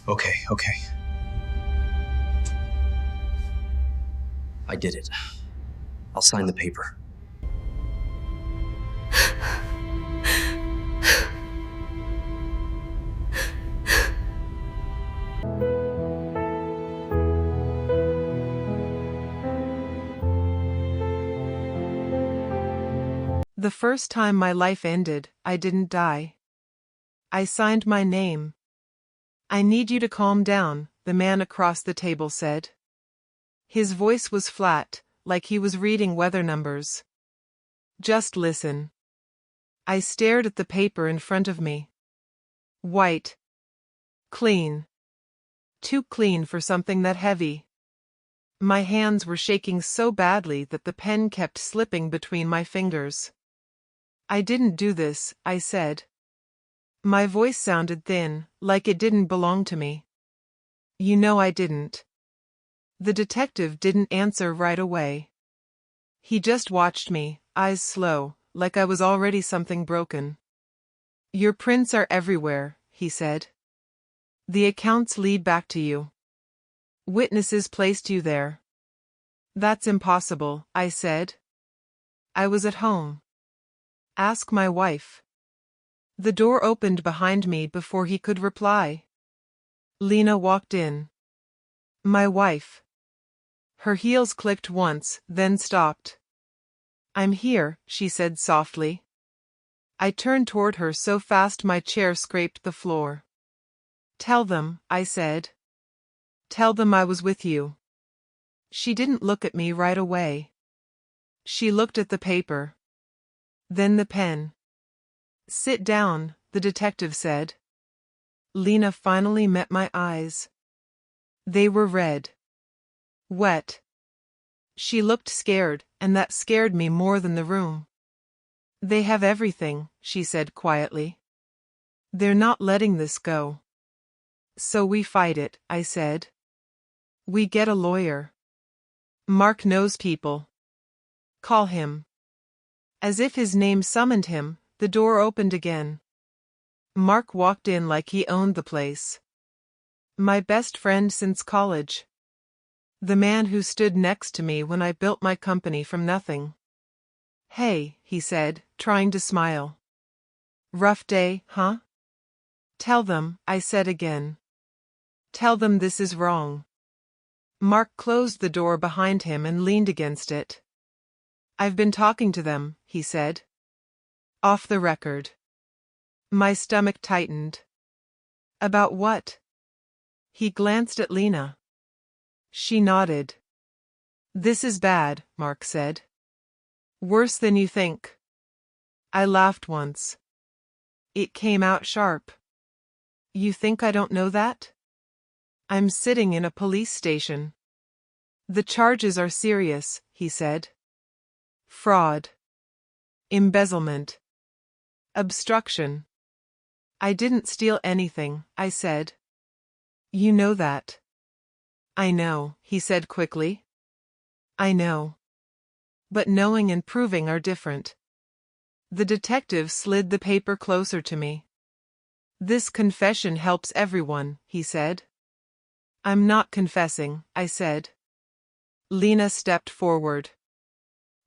Okay. I did it. I'll sign the paper. The first time my life ended, I didn't die. I signed my name. I need you to calm down, the man across the table said. His voice was flat, like he was reading weather numbers. Just listen. I stared at the paper in front of me. White. Clean. Too clean for something that heavy. My hands were shaking so badly that the pen kept slipping between my fingers. I didn't do this, I said. My voice sounded thin, like it didn't belong to me. You know I didn't. The detective didn't answer right away. He just watched me, eyes slow, like I was already something broken. Your prints are everywhere, he said. The accounts lead back to you. Witnesses placed you there. That's impossible, I said. I was at home. Ask my wife. The door opened behind me before he could reply. Lena walked in. My wife. Her heels clicked once, then stopped. I'm here, she said softly. I turned toward her so fast my chair scraped the floor. Tell them, I said. Tell them I was with you. She didn't look at me right away. She looked at the paper. Then the pen. Sit down, the detective said. Lena finally met my eyes. They were red. Wet. She looked scared, and that scared me more than the room. They have everything, she said quietly. They're not letting this go. So we fight it, I said. We get a lawyer. Mark knows people. Call him. As if his name summoned him, the door opened again. Mark walked in like he owned the place. My best friend since college. The man who stood next to me when I built my company from nothing. Hey, he said, trying to smile. Rough day, huh? Tell them, I said again. Tell them this is wrong. Mark closed the door behind him and leaned against it. I've been talking to them, he said. Off the record. My stomach tightened. About what? He glanced at Lena. She nodded. This is bad, Mark said. Worse than you think. I laughed once. It came out sharp. You think I don't know that? I'm sitting in a police station. The charges are serious, he said. Fraud. Embezzlement. Obstruction. I didn't steal anything, I said. You know that. I know, he said quickly. I know. But knowing and proving are different. The detective slid the paper closer to me. This confession helps everyone, he said. I'm not confessing, I said. Lena stepped forward.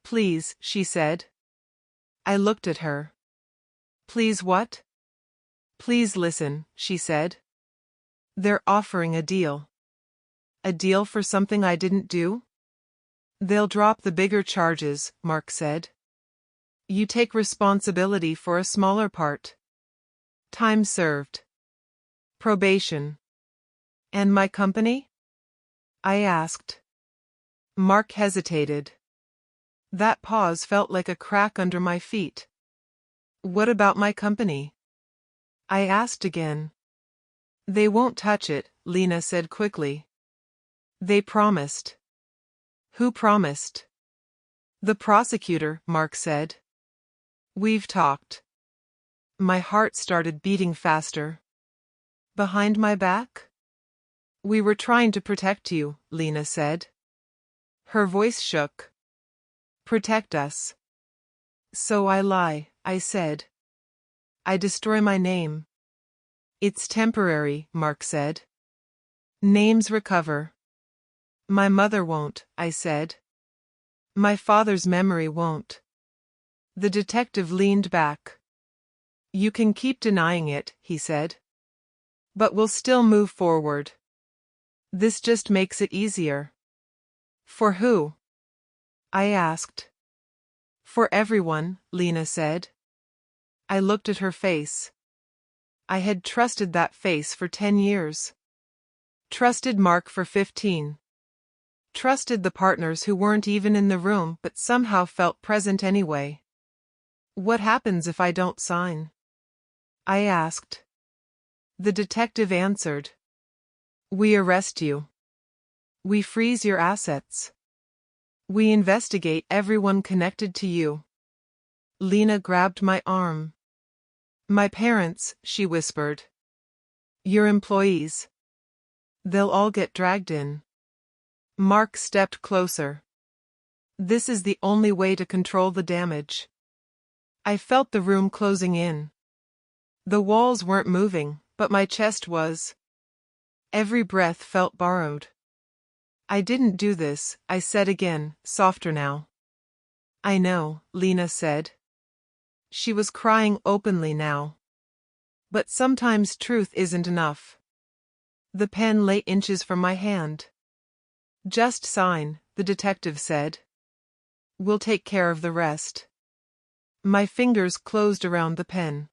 Please, she said. I looked at her. Please what? Please listen, she said. They're offering a deal. A deal for something I didn't do? They'll drop the bigger charges, Mark said. You take responsibility for a smaller part. Time served. Probation. And my company? I asked. Mark hesitated. That pause felt like a crack under my feet. What about my company? I asked again. They won't touch it, Lena said quickly. They promised. Who promised? The prosecutor, Mark said. We've talked. My heart started beating faster. Behind my back? We were trying to protect you, Lena said. Her voice shook. Protect us. So I lie, I said. I destroy my name. It's temporary, Mark said. Names recover. My mother won't, I said. My father's memory won't. The detective leaned back. You can keep denying it, he said. But we'll still move forward. This just makes it easier. For who? I asked. For everyone, Lena said. I looked at her face. I had trusted that face for 10 years. Trusted Mark for 15. Trusted the partners who weren't even in the room but somehow felt present anyway. What happens if I don't sign? I asked. The detective answered. We arrest you. We freeze your assets. We investigate everyone connected to you. Lena grabbed my arm. My parents, she whispered. Your employees. They'll all get dragged in. Mark stepped closer. This is the only way to control the damage. I felt the room closing in. The walls weren't moving, but my chest was. Every breath felt borrowed. I didn't do this, I said again, softer now. I know, Lena said. She was crying openly now. But sometimes truth isn't enough. The pen lay inches from my hand. Just sign, the detective said. We'll take care of the rest. My fingers closed around the pen.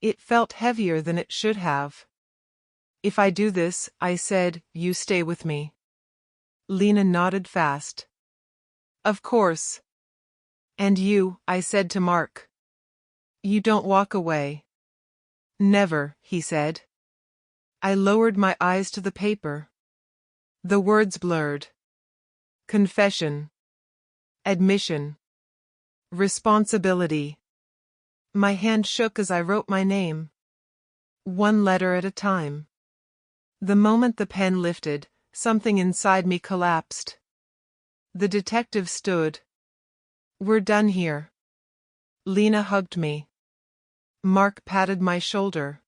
It felt heavier than it should have. If I do this, I said, you stay with me. Lena nodded fast. Of course. And you, I said to Mark. You don't walk away. Never, he said. I lowered my eyes to the paper. The words blurred. Confession. Admission. Responsibility. My hand shook as I wrote my name. One letter at a time. The moment the pen lifted, something inside me collapsed. The detective stood. We're done here. Lena hugged me. Mark patted my shoulder.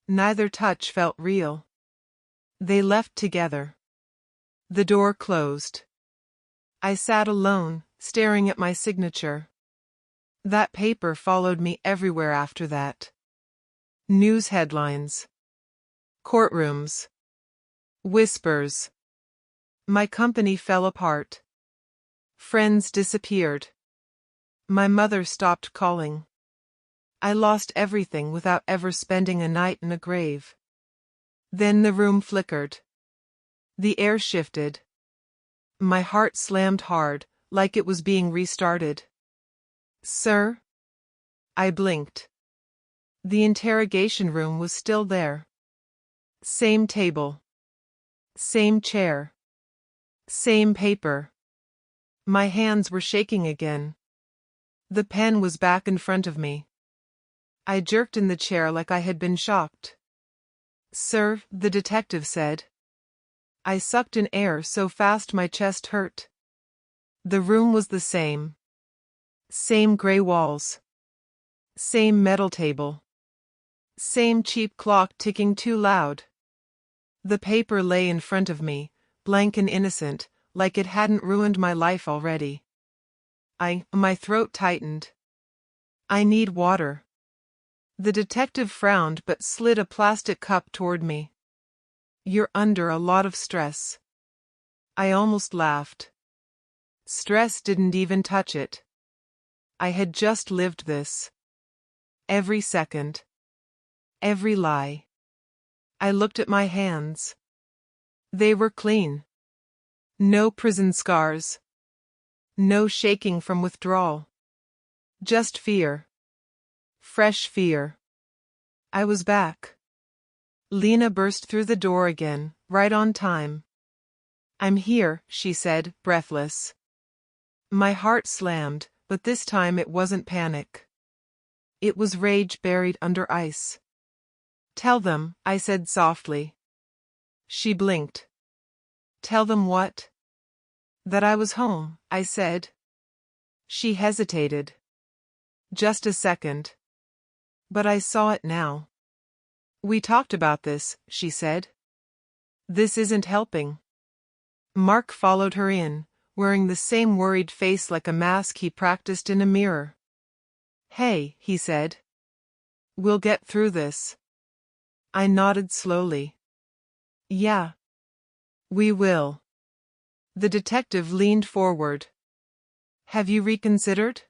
Neither touch felt real. They left together. The door closed. I sat alone, staring at my signature. That paper followed me everywhere after that. News headlines. Courtrooms. Whispers. My company fell apart. Friends disappeared. My mother stopped calling. I lost everything without ever spending a night in a grave. Then the room flickered. The air shifted. My heart slammed hard, like it was being restarted. Sir? I blinked. The interrogation room was still there. Same table. Same chair. Same paper. My hands were shaking again. The pen was back in front of me. I jerked in the chair like I had been shocked. Sir, the detective said. I sucked in air so fast my chest hurt. The room was the same. Same gray walls. Same metal table. Same cheap clock ticking too loud. The paper lay in front of me, blank and innocent, like it hadn't ruined my life already. My throat tightened. I need water. The detective frowned but slid a plastic cup toward me. You're under a lot of stress. I almost laughed. Stress didn't even touch it. I had just lived this. Every second. Every lie. I looked at my hands. They were clean. No prison scars. No shaking from withdrawal. Just fear. Fresh fear. I was back. Lena burst through the door again, right on time. I'm here, she said, breathless. My heart slammed, but this time it wasn't panic. It was rage buried under ice. Tell them, I said softly. She blinked. Tell them what? That I was home, I said. She hesitated. Just a second. But I saw it now. We talked about this, she said. This isn't helping. Mark followed her in, wearing the same worried face like a mask he practiced in a mirror. Hey, he said. We'll get through this. I nodded slowly. Yeah. We will. The detective leaned forward. Have you reconsidered?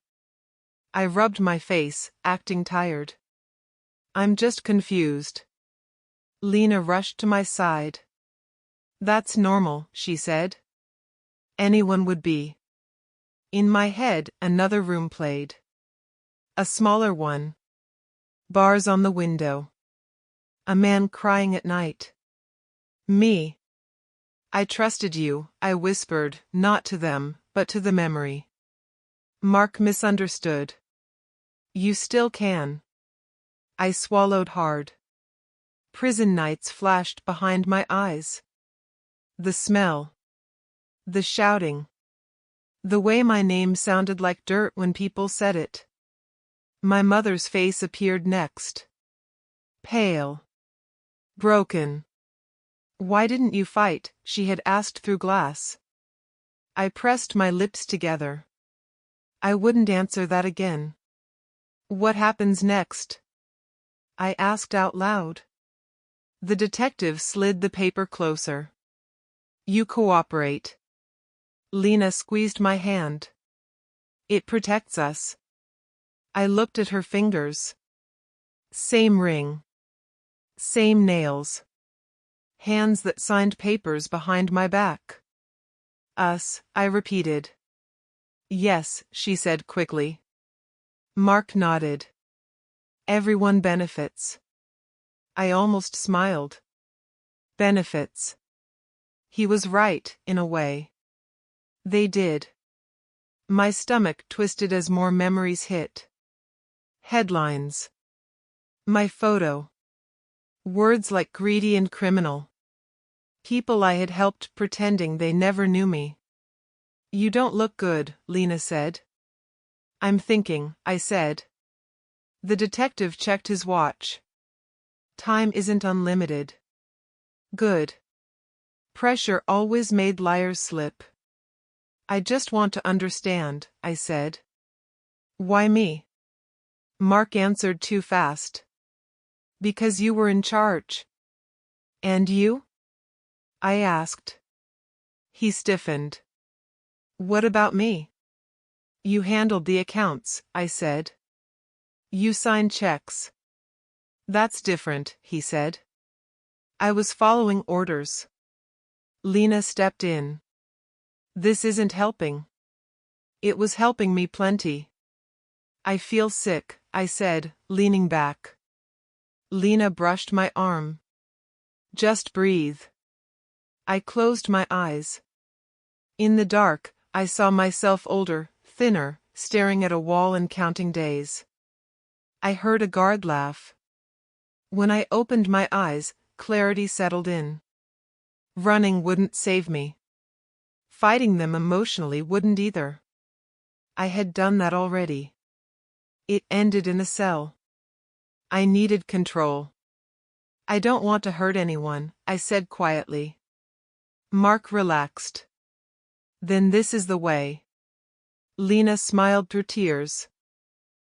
I rubbed my face, acting tired. I'm just confused. Lena rushed to my side. That's normal, she said. Anyone would be. In my head, another room played. A smaller one. Bars on the window. A man crying at night. Me. I trusted you, I whispered, not to them, but to the memory. Mark misunderstood. You still can. I swallowed hard. Prison nights flashed behind my eyes. The smell. The shouting. The way my name sounded like dirt when people said it. My mother's face appeared next. Pale. Broken. Why didn't you fight? She had asked through glass. I pressed my lips together. I wouldn't answer that again. What happens next? I asked out loud. The detective slid the paper closer. You cooperate. Lena squeezed my hand. It protects us. I looked at her fingers. Same ring. Same nails. Hands that signed papers behind my back. Us, I repeated. Yes, she said quickly. Mark nodded. Everyone benefits. I almost smiled. Benefits. He was right, in a way. They did. My stomach twisted as more memories hit. Headlines. My photo. Words like greedy and criminal. People I had helped pretending they never knew me. You don't look good, Lena said. I'm thinking, I said. The detective checked his watch. Time isn't unlimited. Good. Pressure always made liars slip. I just want to understand, I said. Why me? Mark answered too fast. Because you were in charge. And you? I asked. He stiffened. What about me? You handled the accounts, I said. You signed checks. That's different, he said. I was following orders. Lena stepped in. This isn't helping. It was helping me plenty. I feel sick, I said, leaning back. Lena brushed my arm. Just breathe. I closed my eyes. In the dark, I saw myself older, thinner, staring at a wall and counting days. I heard a guard laugh. When I opened my eyes, clarity settled in. Running wouldn't save me. Fighting them emotionally wouldn't either. I had done that already. It ended in a cell. I needed control. I don't want to hurt anyone, I said quietly. Mark relaxed. Then this is the way. Lena smiled through tears.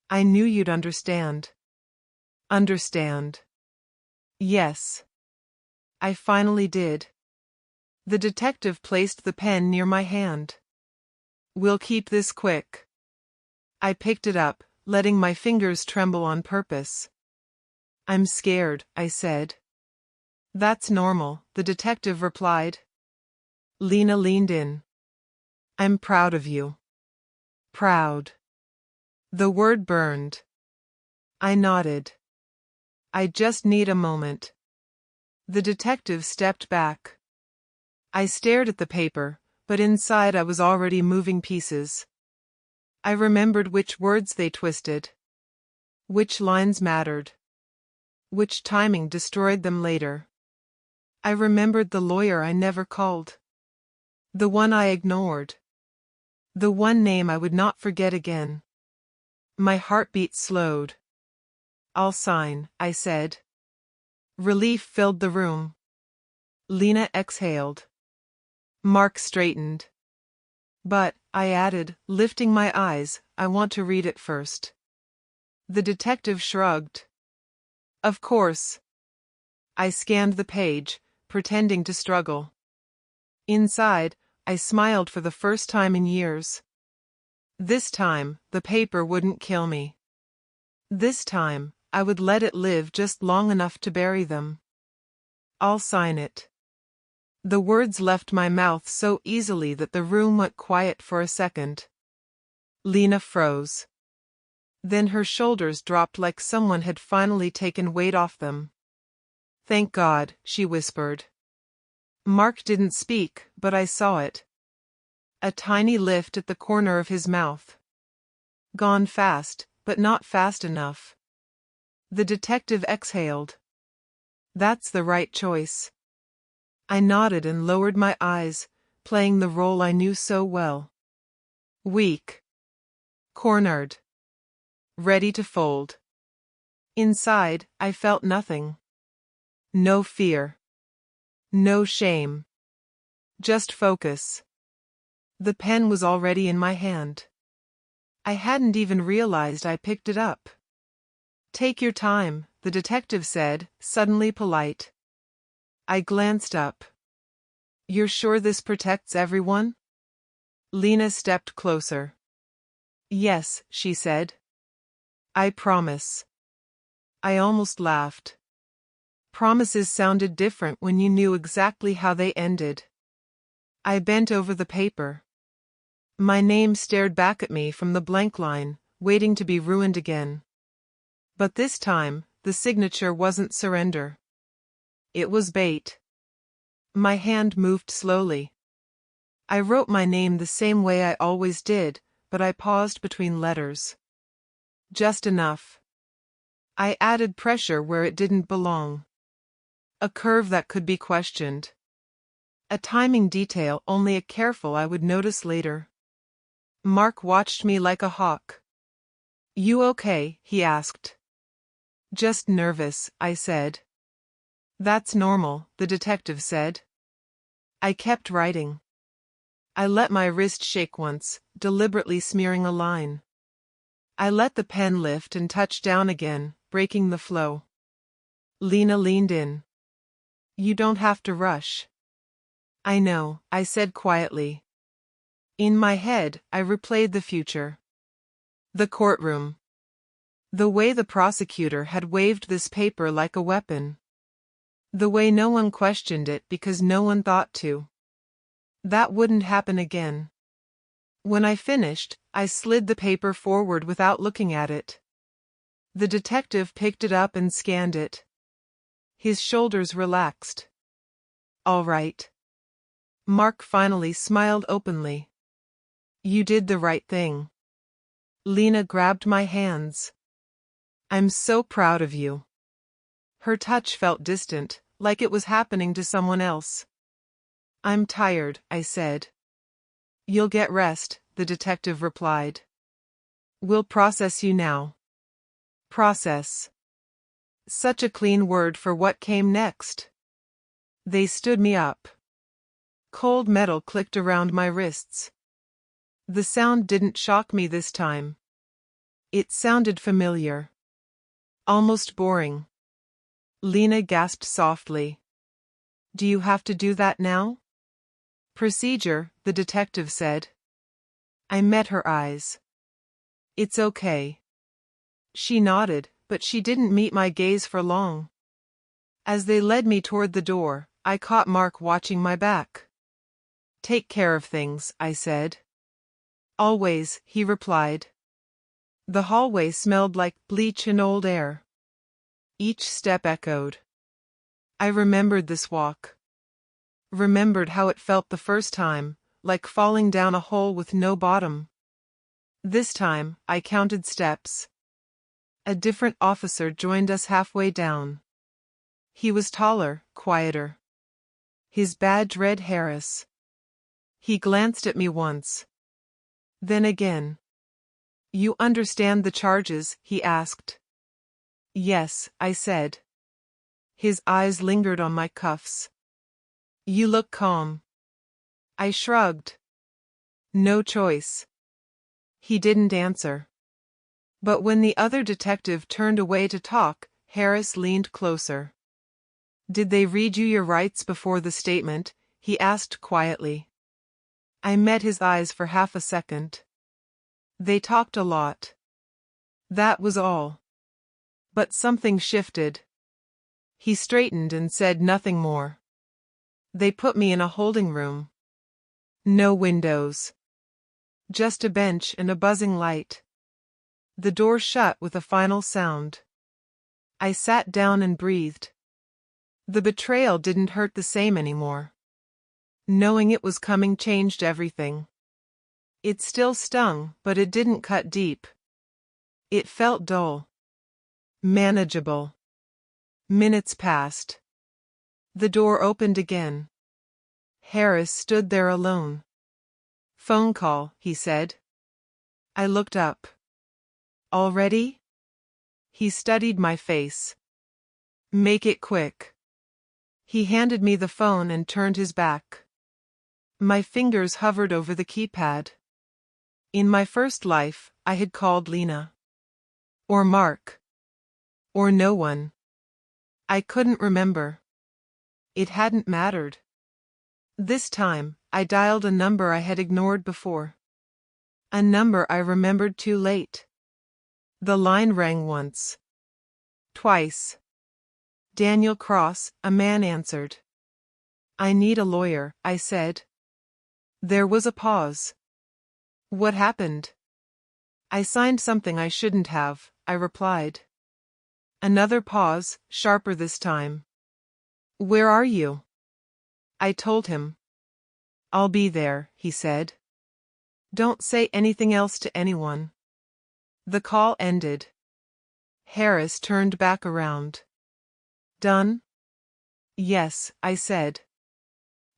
I knew you'd understand. Understand. Yes. I finally did. The detective placed the pen near my hand. We'll keep this quick. I picked it up, letting my fingers tremble on purpose. I'm scared, I said. That's normal, the detective replied. Lena leaned in. I'm proud of you. Proud. The word burned. I nodded. I just need a moment. The detective stepped back. I stared at the paper, but inside I was already moving pieces. I remembered which words they twisted. Which lines mattered. Which timing destroyed them later. I remembered the lawyer I never called. The one I ignored. The one name I would not forget again. My heartbeat slowed. I'll sign, I said. Relief filled the room. Lena exhaled. Mark straightened. But, I added, lifting my eyes, I want to read it first. The detective shrugged. Of course. I scanned the page, pretending to struggle. Inside, I smiled for the first time in years. This time, the paper wouldn't kill me. This time, I would let it live just long enough to bury them. I'll sign it. The words left my mouth so easily that the room went quiet for a second. Lena froze. Then her shoulders dropped like someone had finally taken weight off them. Thank God, she whispered. Mark didn't speak, but I saw it. A tiny lift at the corner of his mouth. Gone fast, but not fast enough. The detective exhaled. That's the right choice. I nodded and lowered my eyes, playing the role I knew so well. Weak. Cornered. Ready to fold. Inside, I felt nothing. No fear. No shame. Just focus. The pen was already in my hand. I hadn't even realized I picked it up. Take your time, the detective said, suddenly polite. I glanced up. You're sure this protects everyone? Lena stepped closer. Yes, she said. I promise. I almost laughed. Promises sounded different when you knew exactly how they ended. I bent over the paper. My name stared back at me from the blank line, waiting to be ruined again. But this time, the signature wasn't surrender. It was bait. My hand moved slowly. I wrote my name the same way I always did, but I paused between letters. Just enough. I added pressure where it didn't belong. A curve that could be questioned. A timing detail only a careful eye would notice later. Mark watched me like a hawk. You okay? He asked. Just nervous, I said. That's normal, the detective said. I kept writing. I let my wrist shake once, deliberately smearing a line. I let the pen lift and touch down again, breaking the flow. Lena leaned in. You don't have to rush. I know, I said quietly. In my head, I replayed the future. The courtroom. The way the prosecutor had waved this paper like a weapon. The way no one questioned it because no one thought to. That wouldn't happen again. When I finished, I slid the paper forward without looking at it. The detective picked it up and scanned it. His shoulders relaxed. All right. Mark finally smiled openly. You did the right thing. Lena grabbed my hands. I'm so proud of you. Her touch felt distant, like it was happening to someone else. I'm tired, I said. You'll get rest, the detective replied. We'll process you now. Process. Such a clean word for what came next. They stood me up. Cold metal clicked around my wrists. The sound didn't shock me this time. It sounded familiar. Almost boring. Lena gasped softly. Do you have to do that now? Procedure, the detective said. I met her eyes. It's okay. She nodded, but she didn't meet my gaze for long. As they led me toward the door, I caught Mark watching my back. Take care of things, I said. Always, he replied. The hallway smelled like bleach and old air. Each step echoed. I remembered this walk. Remembered how it felt the first time, like falling down a hole with no bottom. This time, I counted steps. A different officer joined us halfway down. He was taller, quieter. His badge read Harris. He glanced at me once. Then again. You understand the charges? He asked. Yes, I said. His eyes lingered on my cuffs. You look calm. I shrugged. No choice. He didn't answer. But when the other detective turned away to talk, Harris leaned closer. Did they read you your rights before the statement? He asked quietly. I met his eyes for half a second. They talked a lot. That was all. But something shifted. He straightened and said nothing more. They put me in a holding room. No windows. Just a bench and a buzzing light. The door shut with a final sound. I sat down and breathed. The betrayal didn't hurt the same anymore. Knowing it was coming changed everything. It still stung, but it didn't cut deep. It felt dull. Manageable. Minutes passed. The door opened again. Harris stood there alone. Phone call, he said. I looked up. Already? He studied my face. Make it quick. He handed me the phone and turned his back. My fingers hovered over the keypad. In my first life, I had called Lena. Or Mark. Or no one. I couldn't remember. It hadn't mattered. This time, I dialed a number I had ignored before. A number I remembered too late. The line rang once. Twice. Daniel Cross, a man answered. I need a lawyer, I said. There was a pause. What happened? I signed something I shouldn't have, I replied. Another pause, sharper this time. Where are you? I told him. I'll be there, he said. Don't say anything else to anyone. The call ended. Harris turned back around. Done? Yes, I said.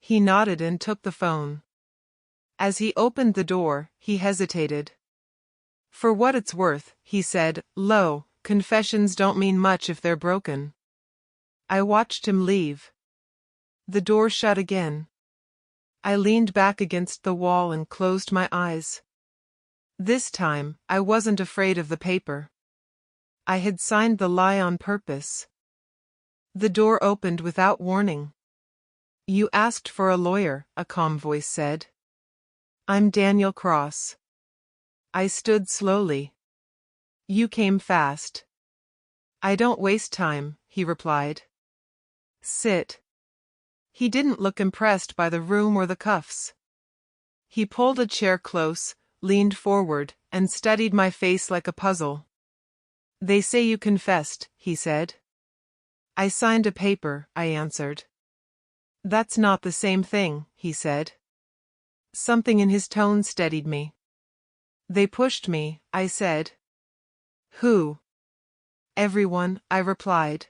He nodded and took the phone. As he opened the door, he hesitated. For what it's worth, he said, low, confessions don't mean much if they're broken. I watched him leave. The door shut again. I leaned back against the wall and closed my eyes. This time, I wasn't afraid of the paper. I had signed the lie on purpose. The door opened without warning. You asked for a lawyer, a calm voice said. I'm Daniel Cross. I stood slowly. You came fast. I don't waste time, he replied. Sit. He didn't look impressed by the room or the cuffs. He pulled a chair close, leaned forward, and studied my face like a puzzle. They say you confessed, he said. I signed a paper, I answered. That's not the same thing, he said. Something in his tone steadied me. They pushed me, I said. Who? Everyone, I replied.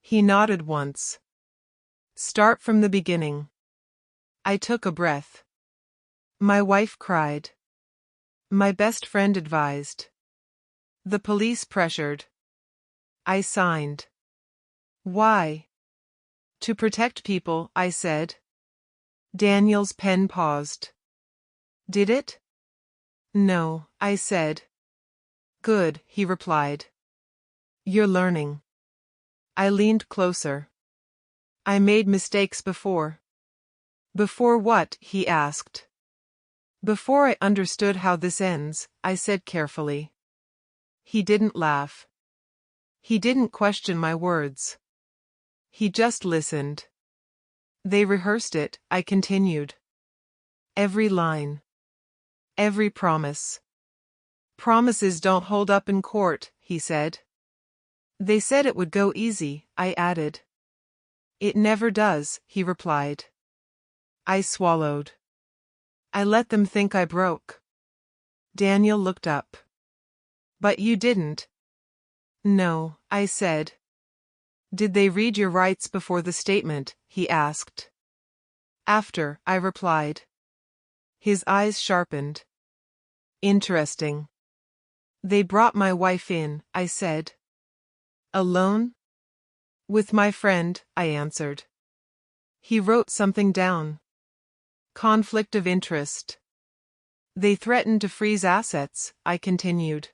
He nodded once. Start from the beginning. I took a breath. My wife cried. My best friend advised. The police pressured. I signed. Why? To protect people, I said. Daniel's pen paused. Did it? No, I said. Good, he replied. You're learning. I leaned closer. I made mistakes before. Before what? He asked. Before I understood how this ends, I said carefully. He didn't laugh. He didn't question my words. He just listened. They rehearsed it, I continued. Every line. Every promise. Promises don't hold up in court, he said. They said it would go easy, I added. It never does, he replied. I swallowed. I let them think I broke. Daniel looked up. But you didn't. No, I said. Did they read your rights before the statement? He asked. After, I replied. His eyes sharpened. Interesting. They brought my wife in, I said. Alone? With my friend, I answered. He wrote something down. Conflict of interest. They threatened to freeze assets, I continued.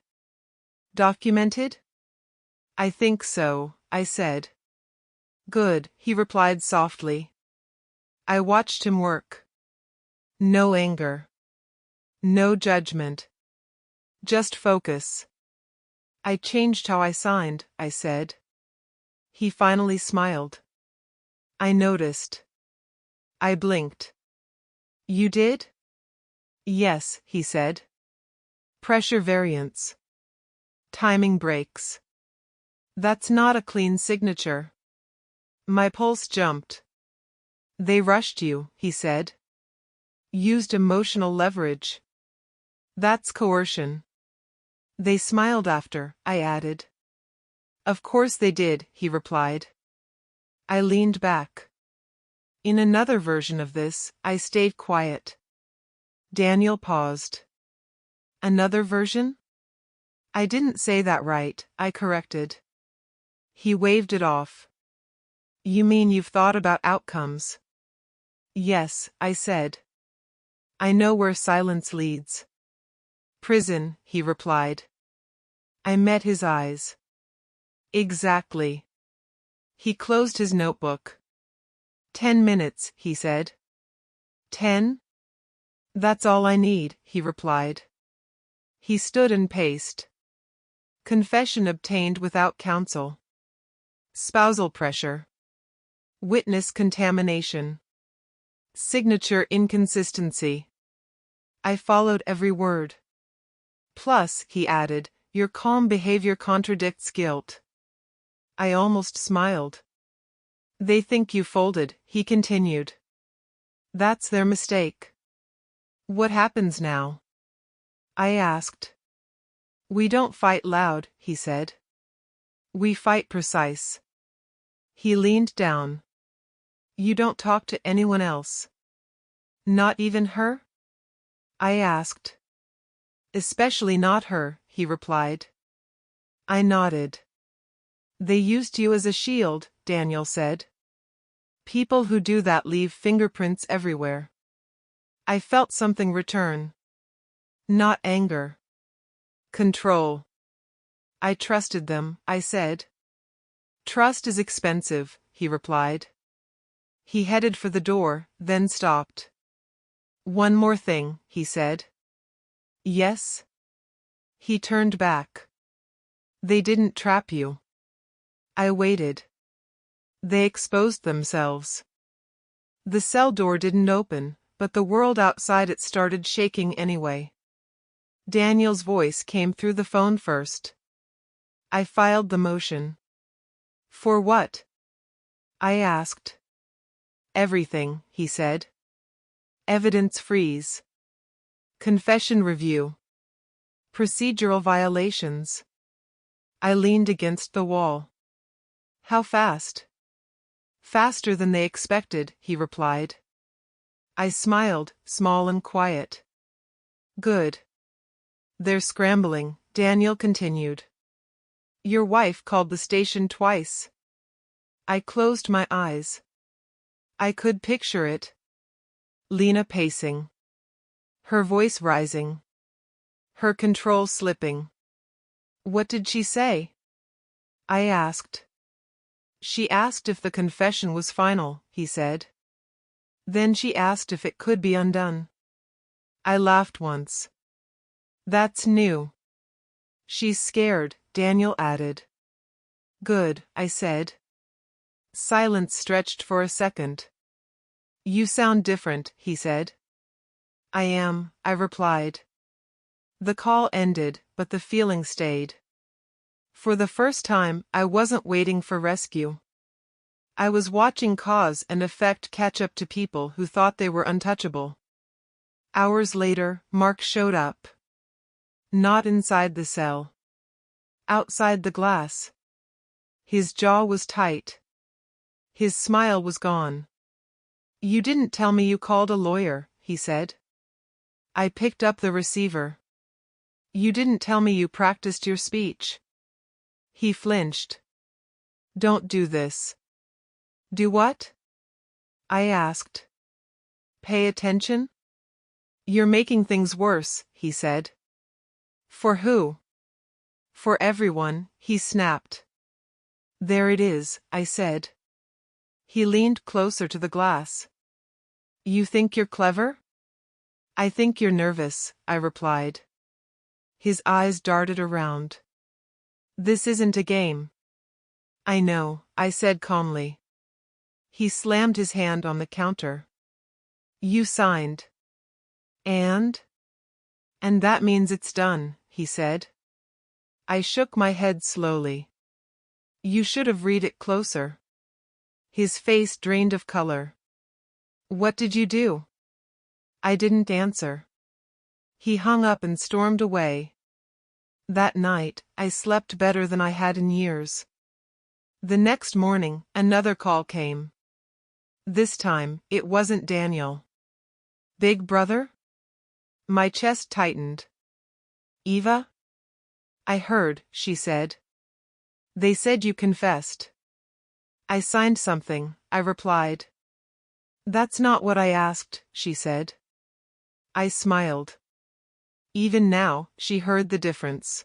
Documented? I think so, I said. Good, he replied softly. I watched him work. No anger. No judgment. Just focus. I changed how I signed, I said. He finally smiled. I noticed. I blinked. You did? Yes, he said. Pressure variance. Timing breaks. That's not a clean signature. My pulse jumped. They rushed you, he said. Used emotional leverage. That's coercion. They smiled after, I added. Of course they did, he replied. I leaned back. In another version of this, I stayed quiet. Daniel paused. Another version? I didn't say that right, I corrected. He waved it off. You mean you've thought about outcomes? Yes, I said. I know where silence leads. Prison, he replied. I met his eyes. Exactly. He closed his notebook. 10 minutes, he said. 10? That's all I need, he replied. He stood and paced. Confession obtained without counsel. Spousal pressure. Witness contamination. Signature inconsistency. I followed every word. Plus, he added, your calm behavior contradicts guilt. I almost smiled. They think you folded, he continued. That's their mistake. What happens now? I asked. We don't fight loud, he said. We fight precise. He leaned down. You don't talk to anyone else? Not even her? I asked. Especially not her, he replied. I nodded. They used you as a shield, Daniel said. People who do that leave fingerprints everywhere. I felt something return. Not anger. Control. I trusted them, I said. Trust is expensive, he replied. He headed for the door, then stopped. One more thing, he said. Yes? He turned back. They didn't trap you. I waited. They exposed themselves. The cell door didn't open, but the world outside it started shaking anyway. Daniel's voice came through the phone first. I filed the motion. For what? I asked. Everything, he said. Evidence freeze. Confession review. Procedural violations. I leaned against the wall. How fast? Faster than they expected, he replied. I smiled, small and quiet. Good. They're scrambling, Daniel continued. Your wife called the station twice. I closed my eyes. I could picture it. Lena pacing. Her voice rising. Her control slipping. What did she say? I asked. She asked if the confession was final, he said. Then she asked if it could be undone. I laughed once. That's new. She's scared, Daniel added. Good, I said. Silence stretched for a second. You sound different, he said. I am, I replied. The call ended, but the feeling stayed. For the first time, I wasn't waiting for rescue. I was watching cause and effect catch up to people who thought they were untouchable. Hours later, Mark showed up. Not inside the cell. Outside the glass. His jaw was tight. His smile was gone. You didn't tell me you called a lawyer, he said. I picked up the receiver. You didn't tell me you practiced your speech. He flinched. Don't do this. Do what? I asked. Pay attention? You're making things worse, he said. For who? For everyone, he snapped. There it is, I said. He leaned closer to the glass. You think you're clever? I think you're nervous, I replied. His eyes darted around. This isn't a game. I know, I said calmly. He slammed his hand on the counter. You signed. And that means it's done, he said. I shook my head slowly. You should have read it closer. His face drained of color. What did you do? I didn't answer. He hung up and stormed away. That night, I slept better than I had in years. The next morning, another call came. This time, it wasn't Daniel. Big brother? My chest tightened. Eva? I heard, she said. They said you confessed. I signed something, I replied. That's not what I asked, she said. I smiled. Even now, she heard the difference.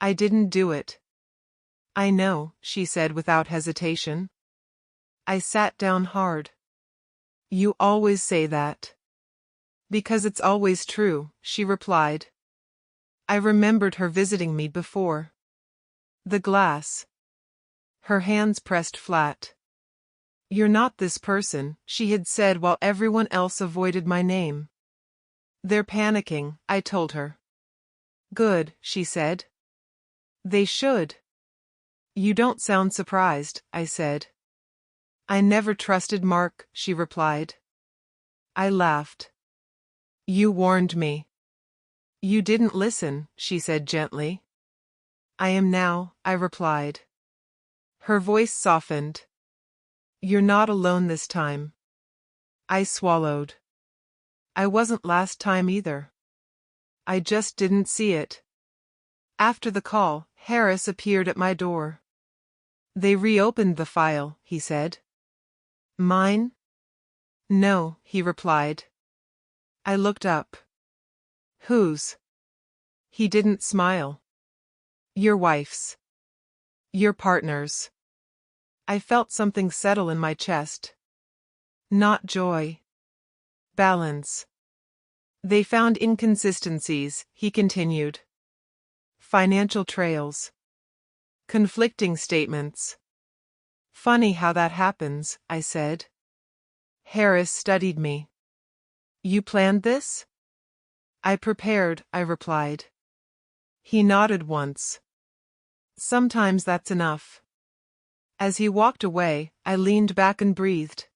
I didn't do it. I know, she said without hesitation. I sat down hard. You always say that. Because it's always true, she replied. I remembered her visiting me before. The glass. Her hands pressed flat. You're not this person, she had said while everyone else avoided my name. They're panicking, I told her. Good, she said. They should. You don't sound surprised, I said. I never trusted Mark, she replied. I laughed. You warned me. You didn't listen, she said gently. I am now, I replied. Her voice softened. You're not alone this time. I swallowed. I wasn't last time either. I just didn't see it. After the call, Harris appeared at my door. They reopened the file, he said. Mine? No, he replied. I looked up. Whose? He didn't smile. Your wife's. Your partner's. I felt something settle in my chest. Not joy. Balance. They found inconsistencies, he continued. Financial trails. Conflicting statements. Funny how that happens, I said. Harris studied me. You planned this? I prepared, I replied. He nodded once. Sometimes that's enough. As he walked away, I leaned back and breathed.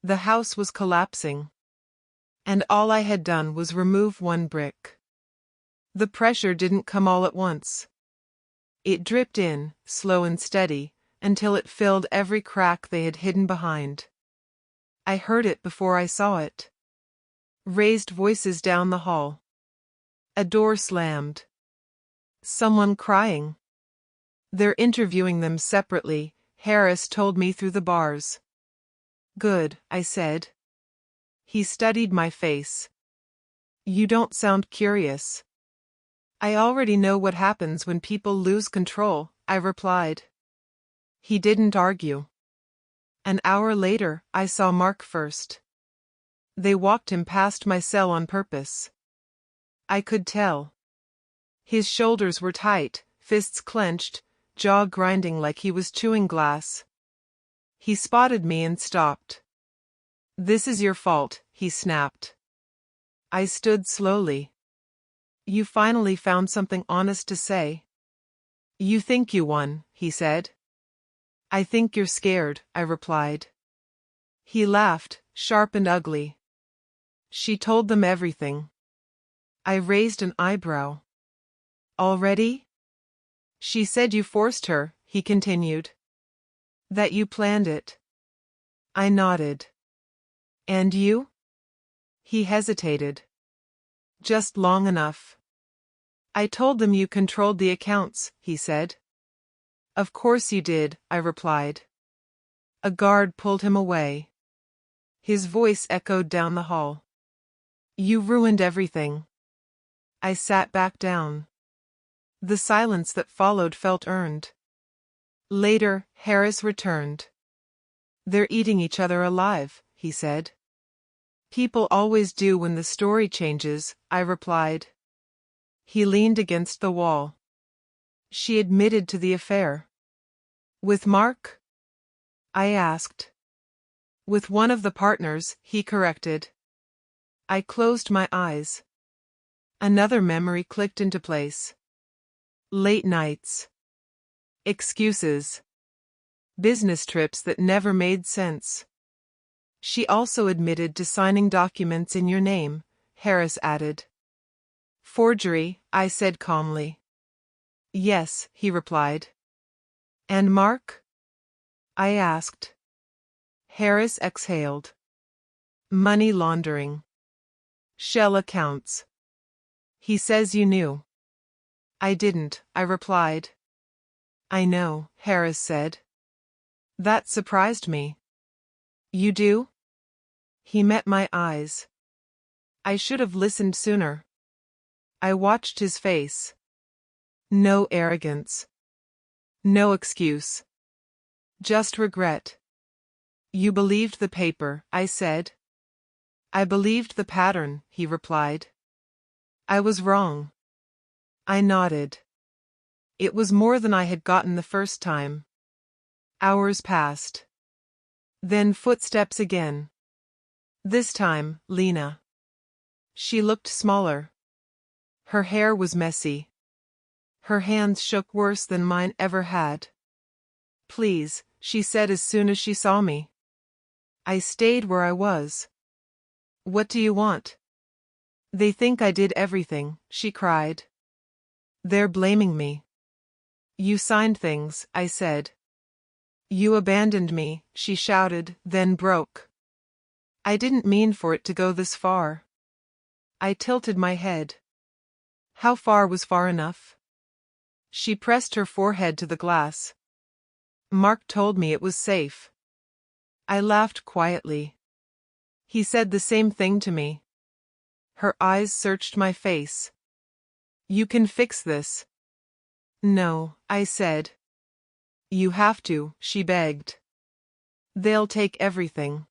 The house was collapsing. And all I had done was remove one brick. The pressure didn't come all at once. It dripped in, slow and steady, until it filled every crack they had hidden behind. I heard it before I saw it. Raised voices down the hall. A door slammed. Someone crying. They're interviewing them separately, Harris told me through the bars. Good, I said. He studied my face. You don't sound curious. I already know what happens when people lose control, I replied. He didn't argue. An hour later, I saw Mark first. They walked him past my cell on purpose. I could tell. His shoulders were tight, fists clenched, jaw grinding like he was chewing glass. He spotted me and stopped. This is your fault, he snapped. I stood slowly. You finally found something honest to say. You think you won, he said. I think you're scared, I replied. He laughed, sharp and ugly. She told them everything. I raised an eyebrow. Already? She said you forced her, he continued. That you planned it. I nodded. And you? He hesitated. Just long enough. I told them you controlled the accounts, he said. Of course you did, I replied. A guard pulled him away. His voice echoed down the hall. You ruined everything. I sat back down. The silence that followed felt earned. Later, Harris returned. They're eating each other alive, he said. People always do when the story changes, I replied. He leaned against the wall. She admitted to the affair. With Mark? I asked. With one of the partners, he corrected. I closed my eyes. Another memory clicked into place. Late nights. Excuses. Business trips that never made sense. She also admitted to signing documents in your name, Harris added. Forgery, I said calmly. Yes, he replied. And Mark? I asked. Harris exhaled. Money laundering. Shell accounts. He says you knew. I didn't, I replied. I know, Harris said. That surprised me. You do? He met my eyes. I should have listened sooner. I watched his face. No arrogance. No excuse. Just regret. You believed the paper, I said. I believed the pattern, he replied. I was wrong. I nodded. It was more than I had gotten the first time. Hours passed. Then footsteps again. This time, Lena. She looked smaller. Her hair was messy. Her hands shook worse than mine ever had. Please, she said as soon as she saw me. I stayed where I was. What do you want? They think I did everything, she cried. They're blaming me. You signed things, I said. You abandoned me, she shouted, then broke. I didn't mean for it to go this far. I tilted my head. How far was far enough? She pressed her forehead to the glass. Mark told me it was safe. I laughed quietly. He said the same thing to me. Her eyes searched my face. You can fix this. No, I said. You have to, she begged. They'll take everything.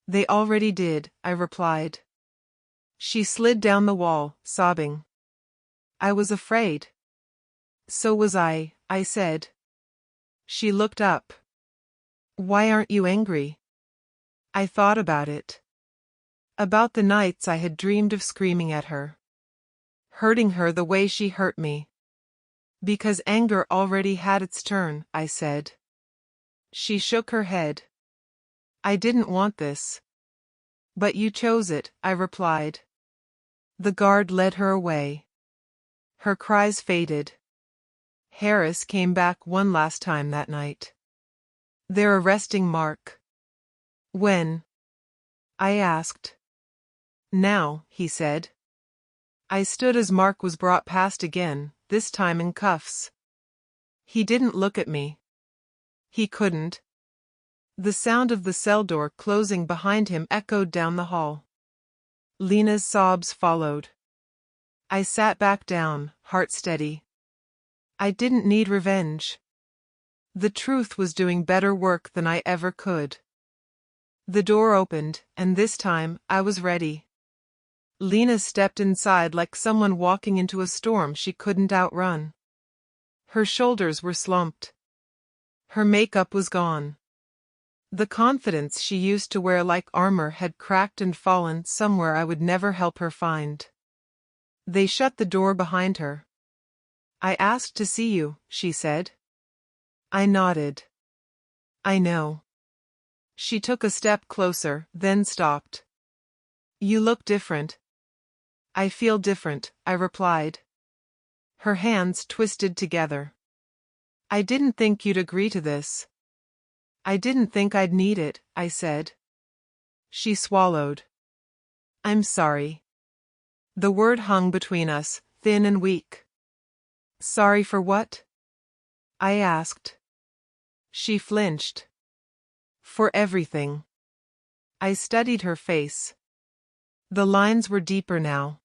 They already did, I replied. She slid down the wall, sobbing. I was afraid. So was I said. She looked up. Why aren't you angry? I thought about it. About the nights I had dreamed of screaming at her. Hurting her the way she hurt me. Because anger already had its turn, I said. She shook her head. I didn't want this. But you chose it, I replied. The guard led her away. Her cries faded. Harris came back one last time that night. They're arresting Mark. When? I asked. Now, he said. I stood as Mark was brought past again, this time in cuffs. He didn't look at me. He couldn't. The sound of the cell door closing behind him echoed down the hall. Lena's sobs followed. I sat back down, heart steady. I didn't need revenge. The truth was doing better work than I ever could. The door opened, and this time, I was ready. Lena stepped inside like someone walking into a storm she couldn't outrun. Her shoulders were slumped. Her makeup was gone. The confidence she used to wear like armor had cracked and fallen somewhere I would never help her find. They shut the door behind her. I asked to see you, she said. I nodded. I know. She took a step closer, then stopped. You look different. I feel different, I replied. Her hands twisted together. I didn't think you'd agree to this. I didn't think I'd need it, I said. She swallowed. I'm sorry. The word hung between us, thin and weak. Sorry for what? I asked. She flinched. For everything. I studied her face. The lines were deeper now.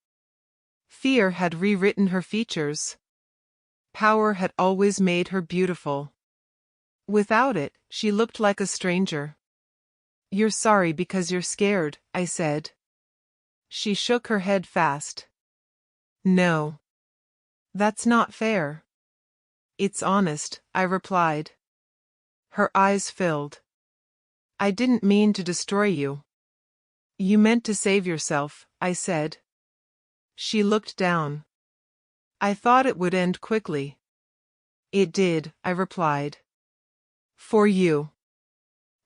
Fear had rewritten her features. Power had always made her beautiful. Without it, she looked like a stranger. "You're sorry because you're scared," I said. She shook her head fast. "No. That's not fair." "It's honest," I replied. Her eyes filled. "I didn't mean to destroy you." "You meant to save yourself," I said. She looked down. "I thought it would end quickly." "It did," I replied. "For you."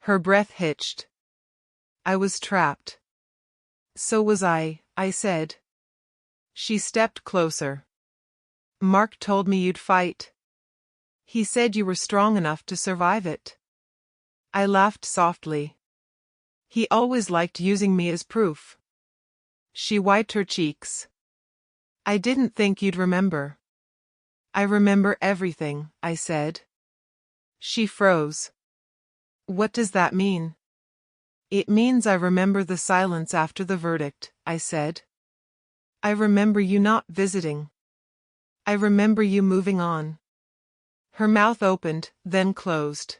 Her breath hitched. I was trapped. "So was I said. She stepped closer. "Mark told me you'd fight. He said you were strong enough to survive it." I laughed softly. "He always liked using me as proof." She wiped her cheeks. "I didn't think you'd remember." "I remember everything," I said. She froze. "What does that mean?" "It means I remember the silence after the verdict," I said. "I remember you not visiting. I remember you moving on." Her mouth opened, then closed.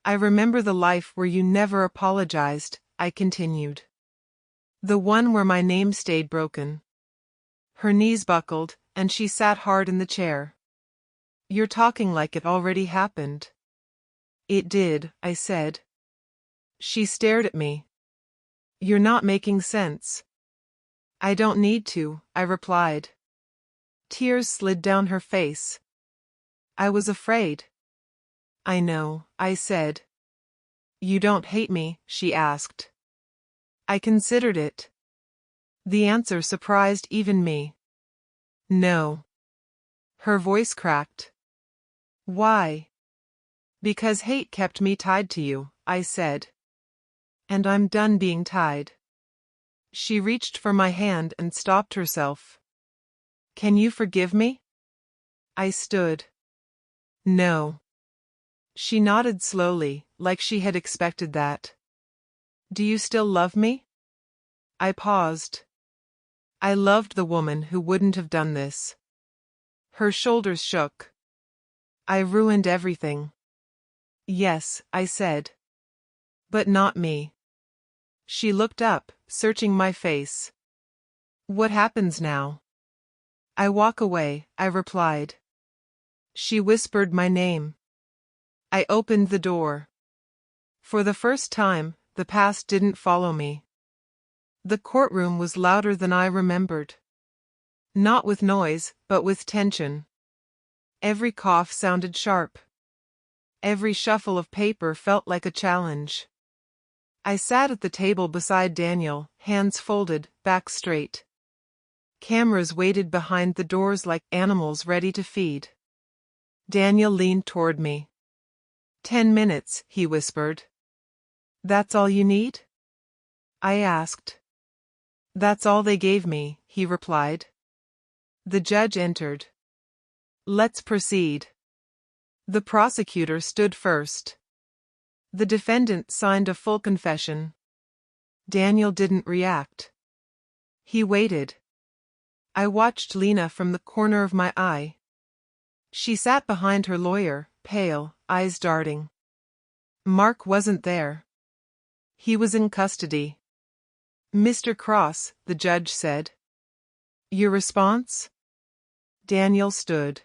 "I remember the life where you never apologized," I continued. "The one where my name stayed broken." Her knees buckled, and she sat hard in the chair. "You're talking like it already happened." "It did," I said. She stared at me. "You're not making sense." "I don't need to," I replied. Tears slid down her face. "I was afraid." "I know," I said. "You don't hate me?" she asked. I considered it. The answer surprised even me. "No." Her voice cracked. "Why?" "Because hate kept me tied to you," I said. "And I'm done being tied." She reached for my hand and stopped herself. "Can you forgive me?" I stood. "No." She nodded slowly, like she had expected that. "Do you still love me?" I paused. I loved the woman who wouldn't have done this. Her shoulders shook. "I ruined everything." "Yes," I said. "But not me." She looked up, searching my face. "What happens now?" "I walk away," I replied. She whispered my name. I opened the door. For the first time, the past didn't follow me. The courtroom was louder than I remembered. Not with noise, but with tension. Every cough sounded sharp. Every shuffle of paper felt like a challenge. I sat at the table beside Daniel, hands folded, back straight. Cameras waited behind the doors like animals ready to feed. Daniel leaned toward me. 10 minutes, he whispered. "That's all you need?" I asked. "That's all they gave me," he replied. The judge entered. "Let's proceed." The prosecutor stood first. The defendant signed a full confession. Daniel didn't react. He waited. I watched Lena from the corner of my eye. She sat behind her lawyer, pale, eyes darting. Mark wasn't there. He was in custody. "Mr. Cross," the judge said. "Your response?" Daniel stood.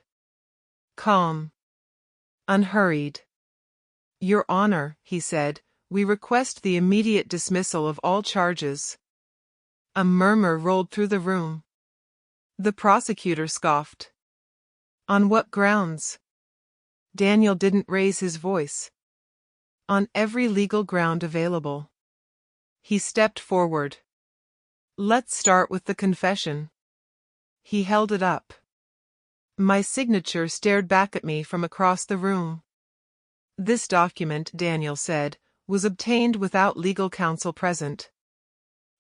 Calm. Unhurried. "Your Honor," he said, "we request the immediate dismissal of all charges." A murmur rolled through the room. The prosecutor scoffed. "On what grounds?" Daniel didn't raise his voice. "On every legal ground available." He stepped forward. "Let's start with the confession." He held it up. My signature stared back at me from across the room. "This document," Daniel said, "was obtained without legal counsel present."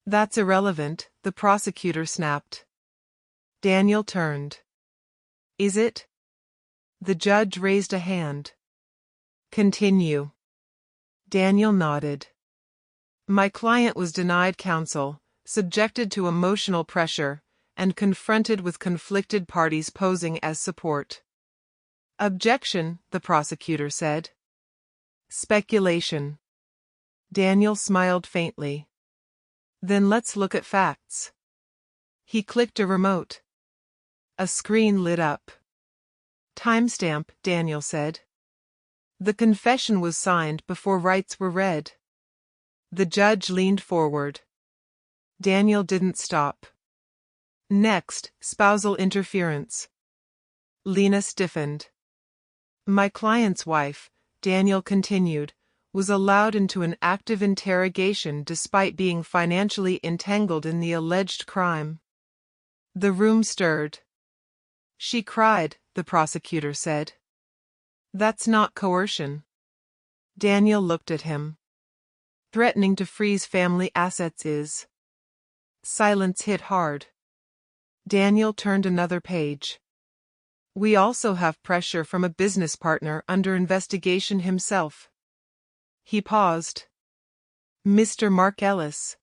"That's irrelevant," the prosecutor snapped. Daniel turned. "Is it?" The judge raised a hand. "Continue." Daniel nodded. My client was denied counsel, subjected to emotional pressure, and confronted with conflicted parties posing as support. Objection, the prosecutor said. Speculation. Daniel smiled faintly. Then let's look at facts. He clicked a remote. A screen lit up. Timestamp, Daniel said. The confession was signed before rights were read. The judge leaned forward. Daniel didn't stop. Next, spousal interference. Lena stiffened. My client's wife, Daniel continued, was allowed into an active interrogation despite being financially entangled in the alleged crime. The room stirred. She cried, the prosecutor said. That's not coercion. Daniel looked at him. Threatening to freeze family assets is. Silence hit hard. Daniel turned another page. We also have pressure from a business partner under investigation himself. He paused. Mr. Mark Ellis.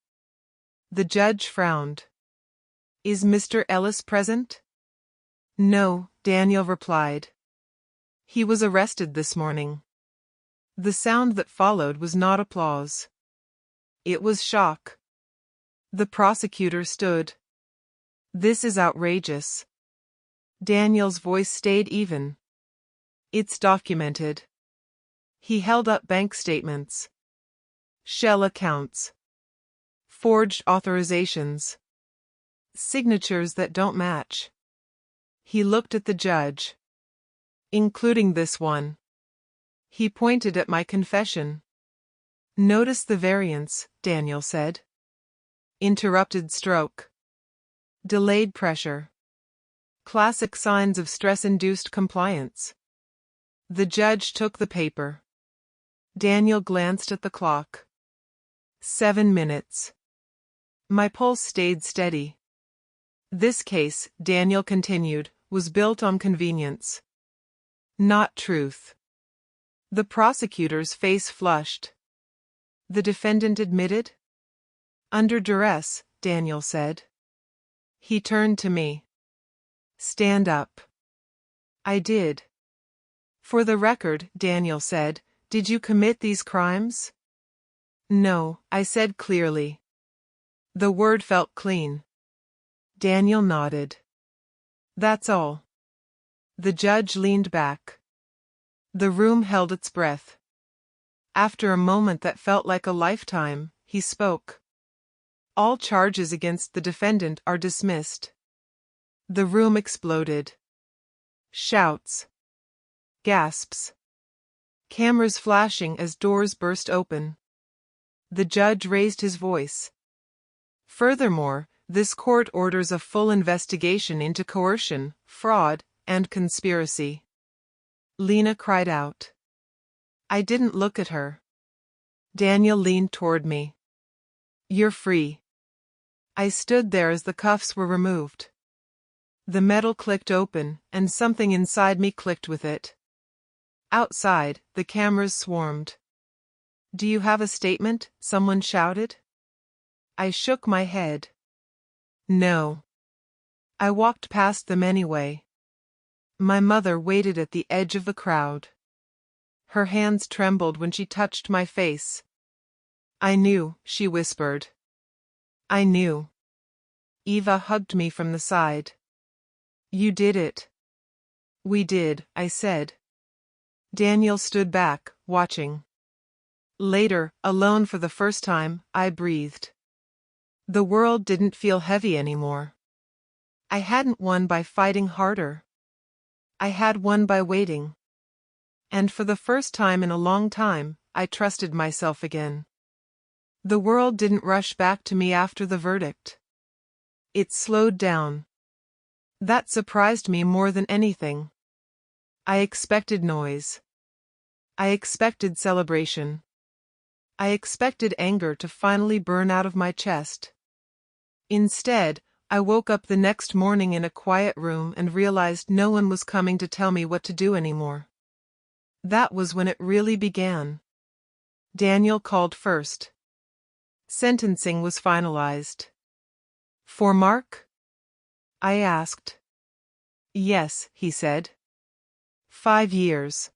The judge frowned. Is Mr. Ellis present? No, Daniel replied. He was arrested this morning. The sound that followed was not applause. It was shock. The prosecutor stood. This is outrageous. Daniel's voice stayed even. It's documented. He held up bank statements. Shell accounts. Forged authorizations. Signatures that don't match. He looked at the judge. Including this one. He pointed at my confession. Notice the variance, Daniel said. Interrupted stroke. Delayed pressure. Classic signs of stress-induced compliance. The judge took the paper. Daniel glanced at the clock. 7 minutes. My pulse stayed steady. This case, Daniel continued, was built on convenience. Not truth. The prosecutor's face flushed. The defendant admitted? Under duress, Daniel said. He turned to me. Stand up. I did. For the record, Daniel said, did you commit these crimes? No, I said clearly. The word felt clean. Daniel nodded. That's all. The judge leaned back. The room held its breath. After a moment that felt like a lifetime, he spoke. All charges against the defendant are dismissed. The room exploded. Shouts. Gasps. Cameras flashing as doors burst open. The judge raised his voice. Furthermore, this court orders a full investigation into coercion, fraud, and conspiracy. Lena cried out. I didn't look at her. Daniel leaned toward me. You're free. I stood there as the cuffs were removed. The metal clicked open, and something inside me clicked with it. Outside, the cameras swarmed. Do you have a statement? Someone shouted. I shook my head. No. I walked past them anyway. My mother waited at the edge of the crowd. Her hands trembled when she touched my face. I knew, she whispered. I knew. Eva hugged me from the side. You did it. We did, I said. Daniel stood back, watching. Later, alone for the first time, I breathed. The world didn't feel heavy anymore. I hadn't won by fighting harder. I had won by waiting. And for the first time in a long time, I trusted myself again. The world didn't rush back to me after the verdict. It slowed down. That surprised me more than anything. I expected noise. I expected celebration. I expected anger to finally burn out of my chest. Instead, I woke up the next morning in a quiet room and realized no one was coming to tell me what to do anymore. That was when it really began. Daniel called first. Sentencing was finalized. For Mark? I asked. Yes, he said. 5 years.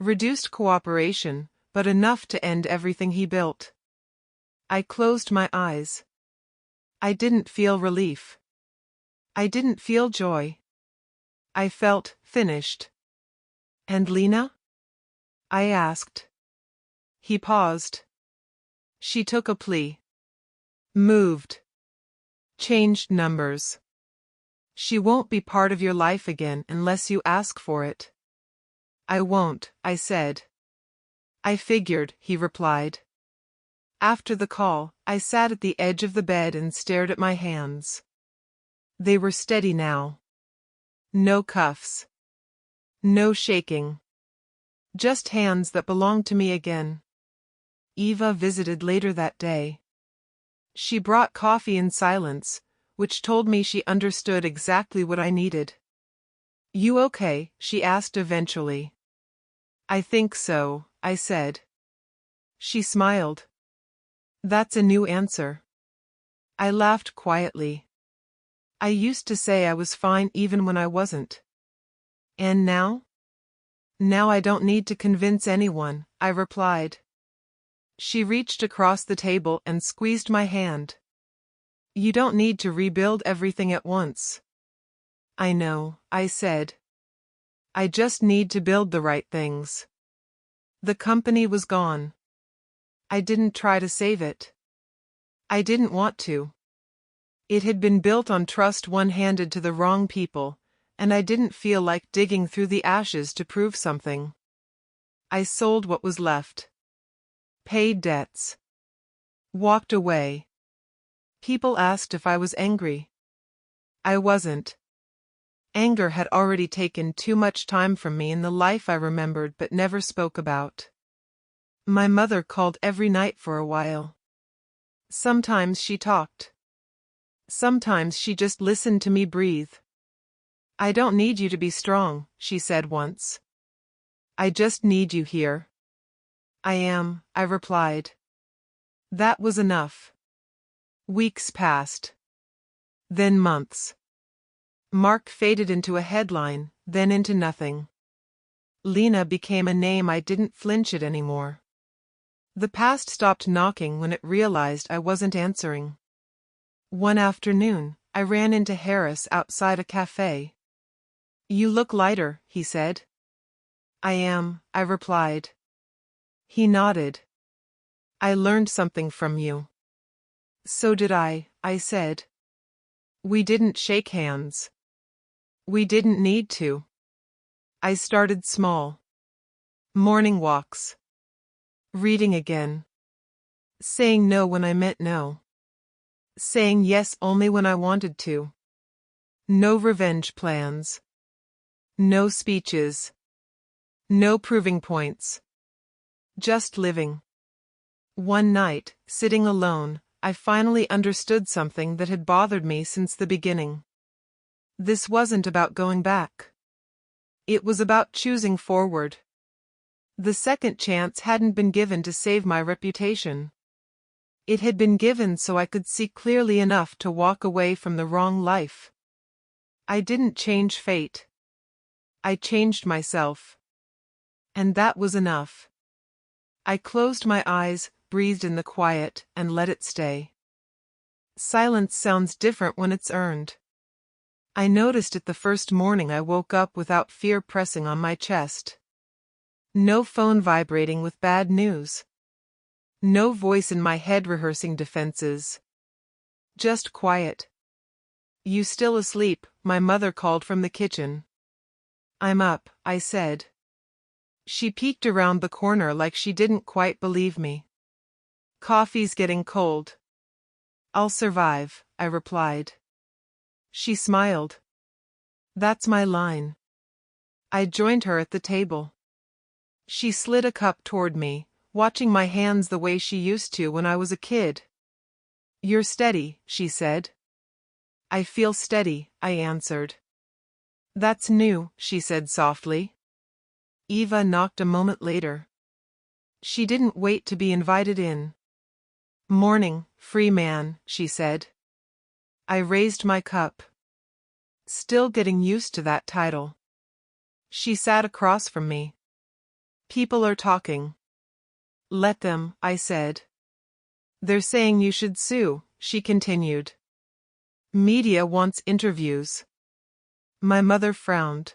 Reduced cooperation, but enough to end everything he built. I closed my eyes. I didn't feel relief. I didn't feel joy. I felt finished. And Lena? I asked. He paused. She took a plea. Moved. Changed numbers. She won't be part of your life again unless you ask for it. I won't, I said. I figured, he replied. After the call, I sat at the edge of the bed and stared at my hands. They were steady now. No cuffs. No shaking. Just hands that belonged to me again. Eva visited later that day. She brought coffee in silence, which told me she understood exactly what I needed. You okay? She asked eventually. I think so, I said. She smiled. That's a new answer. I laughed quietly. I used to say I was fine even when I wasn't. And now? Now I don't need to convince anyone, I replied. She reached across the table and squeezed my hand. You don't need to rebuild everything at once. I know, I said. I just need to build the right things. The company was gone. I didn't try to save it. I didn't want to. It had been built on trust one-handed to the wrong people, and I didn't feel like digging through the ashes to prove something. I sold what was left. Paid debts. Walked away. People asked if I was angry. I wasn't. Anger had already taken too much time from me in the life I remembered but never spoke about. My mother called every night for a while. Sometimes she talked. Sometimes she just listened to me breathe. I don't need you to be strong, she said once. I just need you here. I am, I replied. That was enough. Weeks passed. Then months. Mark faded into a headline, then into nothing. Lena became a name I didn't flinch at anymore. The past stopped knocking when it realized I wasn't answering. One afternoon, I ran into Harris outside a cafe. You look lighter, he said. I am, I replied. He nodded. I learned something from you. So did I said. We didn't shake hands. We didn't need to. I started small. Morning walks. Reading again. Saying no when I meant no. Saying yes only when I wanted to. No revenge plans. No speeches. No proving points. Just living. One night, sitting alone, I finally understood something that had bothered me since the beginning. This wasn't about going back. It was about choosing forward. The second chance hadn't been given to save my reputation. It had been given so I could see clearly enough to walk away from the wrong life. I didn't change fate. I changed myself. And that was enough. I closed my eyes, breathed in the quiet, and let it stay. Silence sounds different when it's earned. I noticed it the first morning I woke up without fear pressing on my chest. No phone vibrating with bad news. No voice in my head rehearsing defenses. Just quiet. You still asleep? My mother called from the kitchen. I'm up, I said. She peeked around the corner like she didn't quite believe me. Coffee's getting cold. I'll survive, I replied. She smiled. That's my line. I joined her at the table. She slid a cup toward me, watching my hands the way she used to when I was a kid. You're steady, she said. I feel steady, I answered. That's new, she said softly. Eva knocked a moment later. She didn't wait to be invited in. Morning, free man, she said. I raised my cup. Still getting used to that title. She sat across from me. People are talking. Let them, I said. They're saying you should sue, she continued. Media wants interviews. My mother frowned.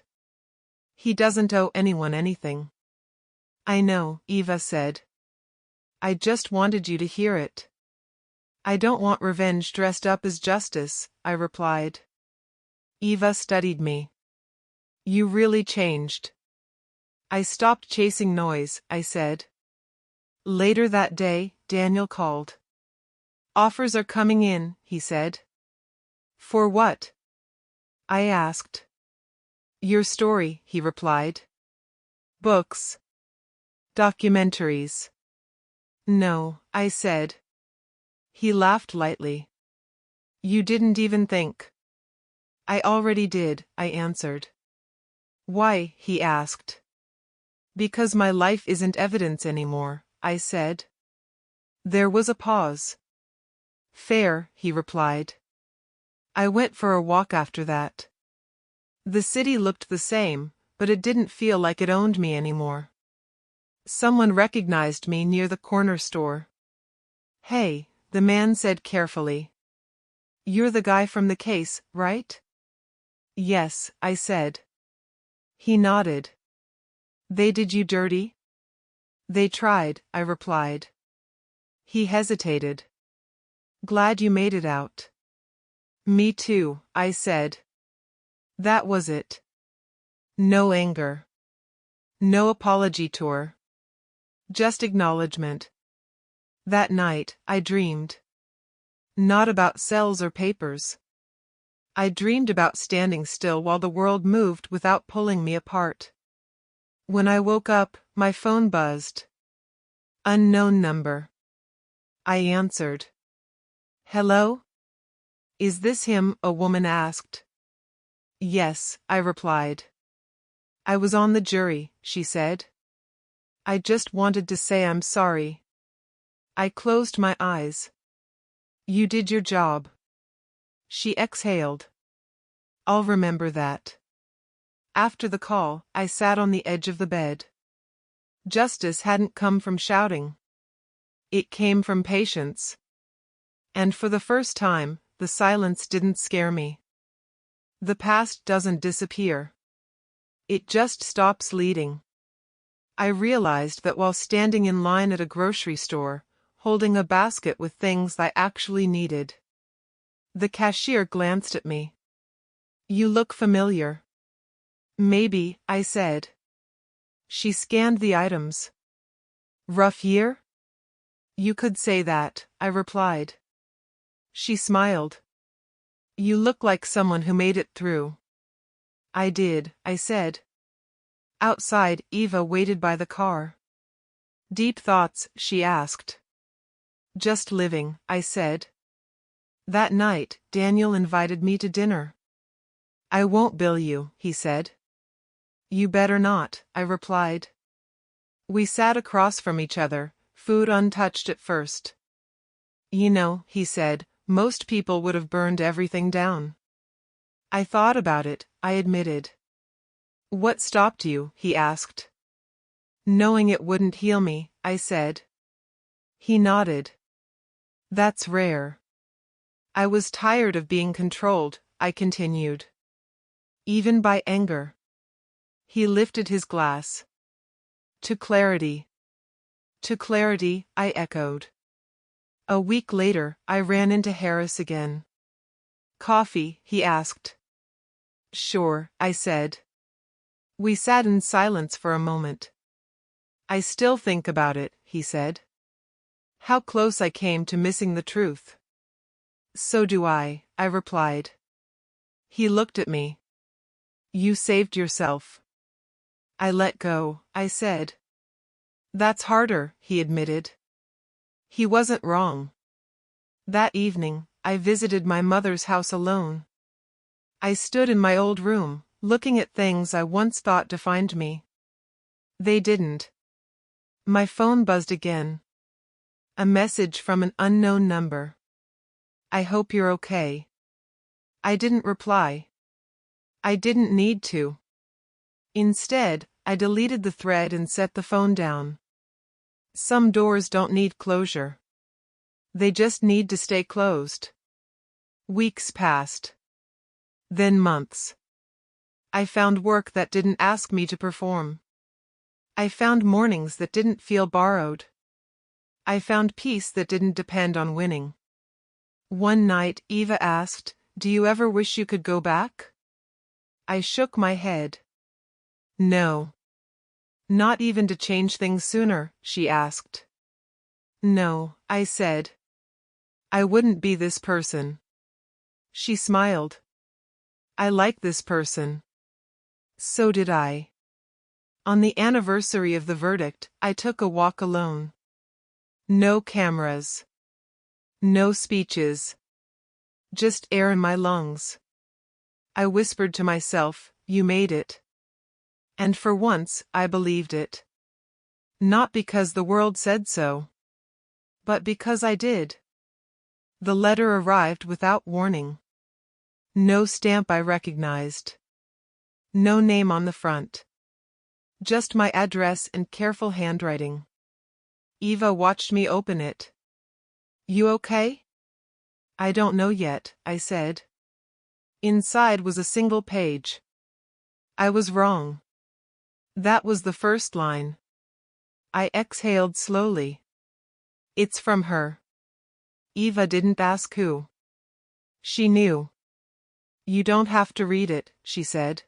He doesn't owe anyone anything. I know, Eva said. I just wanted you to hear it. I don't want revenge dressed up as justice, I replied. Eva studied me. You really changed. I stopped chasing noise, I said. Later that day, Daniel called. Offers are coming in, he said. For what? I asked. Your story, he replied. Books. Documentaries. No, I said. He laughed lightly. You didn't even think. I already did, I answered. Why, he asked. Because my life isn't evidence anymore, I said. There was a pause. Fair, he replied. I went for a walk after that. The city looked the same, but it didn't feel like it owned me anymore. Someone recognized me near the corner store. Hey, the man said carefully. You're the guy from the case, right? Yes, I said. He nodded. They did you dirty? They tried, I replied. He hesitated. Glad you made it out. Me too, I said. That was it. No anger. No apology tour. Just acknowledgement. That night, I dreamed. Not about cells or papers. I dreamed about standing still while the world moved without pulling me apart. When I woke up, my phone buzzed. Unknown number. I answered. Hello? Is this him? A woman asked. Yes, I replied. I was on the jury, she said. I just wanted to say I'm sorry. I closed my eyes. You did your job. She exhaled. I'll remember that. After the call, I sat on the edge of the bed. Justice hadn't come from shouting. It came from patience. And for the first time, the silence didn't scare me. The past doesn't disappear. It just stops leading. I realized that while standing in line at a grocery store, holding a basket with things I actually needed. The cashier glanced at me. You look familiar. Maybe, I said. She scanned the items. Rough year? You could say that, I replied. She smiled. You look like someone who made it through. I did, I said. Outside, Eva waited by the car. Deep thoughts, she asked. Just living, I said. That night, Daniel invited me to dinner. I won't bill you, he said. You better not, I replied. We sat across from each other, food untouched at first. You know, he said, most people would have burned everything down. I thought about it, I admitted. What stopped you? He asked. Knowing it wouldn't heal me, I said. He nodded. That's rare. I was tired of being controlled, I continued. Even by anger. He lifted his glass. To clarity. To clarity, I echoed. A week later, I ran into Harris again. Coffee, he asked. Sure, I said. We sat in silence for a moment. I still think about it, he said. How close I came to missing the truth. So do I replied. He looked at me. You saved yourself. I let go, I said. That's harder, he admitted. He wasn't wrong. That evening, I visited my mother's house alone. I stood in my old room, looking at things I once thought defined me. They didn't. My phone buzzed again. A message from an unknown number. I hope you're okay. I didn't reply. I didn't need to. Instead, I deleted the thread and set the phone down. Some doors don't need closure. They just need to stay closed. Weeks passed. Then months. I found work that didn't ask me to perform. I found mornings that didn't feel borrowed. I found peace that didn't depend on winning. One night, Eva asked, "Do you ever wish you could go back?" I shook my head. No. Not even to change things sooner, she asked. No, I said. I wouldn't be this person. She smiled. I like this person. So did I. On the anniversary of the verdict, I took a walk alone. No cameras. No speeches. Just air in my lungs. I whispered to myself, "You made it." And for once, I believed it. Not because the world said so, but because I did. The letter arrived without warning. No stamp I recognized. No name on the front. Just my address and careful handwriting. Eva watched me open it. "You okay?" "I don't know yet," I said. Inside was a single page. I was wrong. That was the first line. I exhaled slowly. It's from her. Eva didn't ask who. She knew. "You don't have to read it," she said.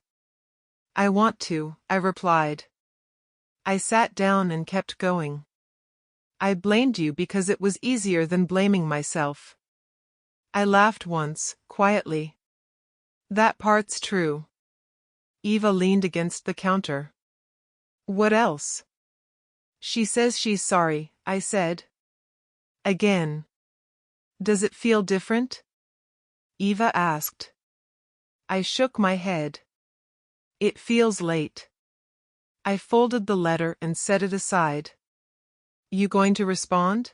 "I want to," I replied. I sat down and kept going. I blamed you because it was easier than blaming myself. I laughed once, quietly. That part's true. Eva leaned against the counter. What else? She says she's sorry, I said. Again. Does it feel different? Eva asked. I shook my head. It feels late. I folded the letter and set it aside. You going to respond?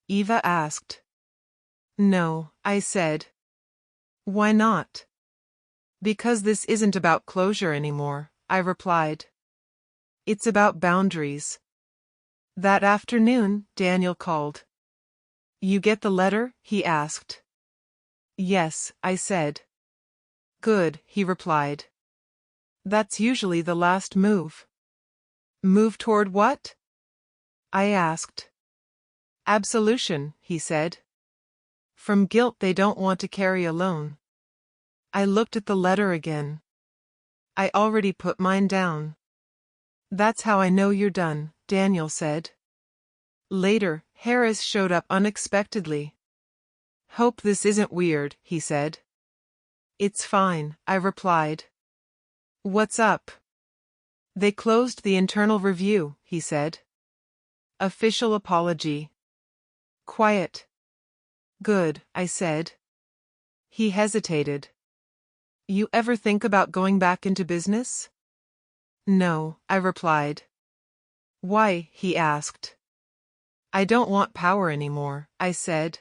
Eva asked. No, I said. Why not? Because this isn't about closure anymore, I replied. It's about boundaries. That afternoon, Daniel called. You get the letter? He asked. Yes, I said. Good, he replied. That's usually the last move. Move toward what? I asked. Absolution, he said. From guilt they don't want to carry alone. I looked at the letter again. I already put mine down. That's how I know you're done, Daniel said. Later, Harris showed up unexpectedly. Hope this isn't weird, he said. It's fine, I replied. What's up? They closed the internal review, he said. Official apology. Quiet. Good, I said. He hesitated. You ever think about going back into business? No, I replied. Why? He asked. I don't want power anymore, I said.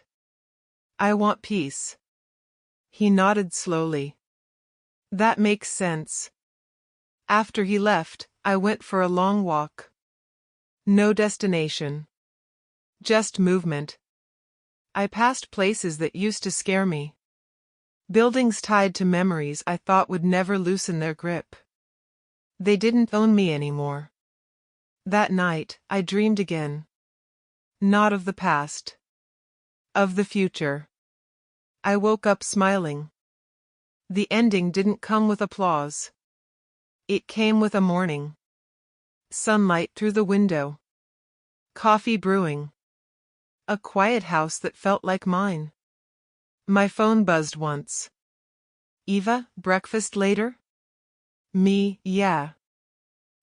I want peace. He nodded slowly. That makes sense. After he left, I went for a long walk. No destination. Just movement. I passed places that used to scare me. Buildings tied to memories I thought would never loosen their grip. They didn't own me anymore. That night, I dreamed again. Not of the past. Of the future. I woke up smiling. The ending didn't come with applause. It came with a morning. Sunlight through the window. Coffee brewing. A quiet house that felt like mine. My phone buzzed once. Eva, breakfast later? Me, yeah.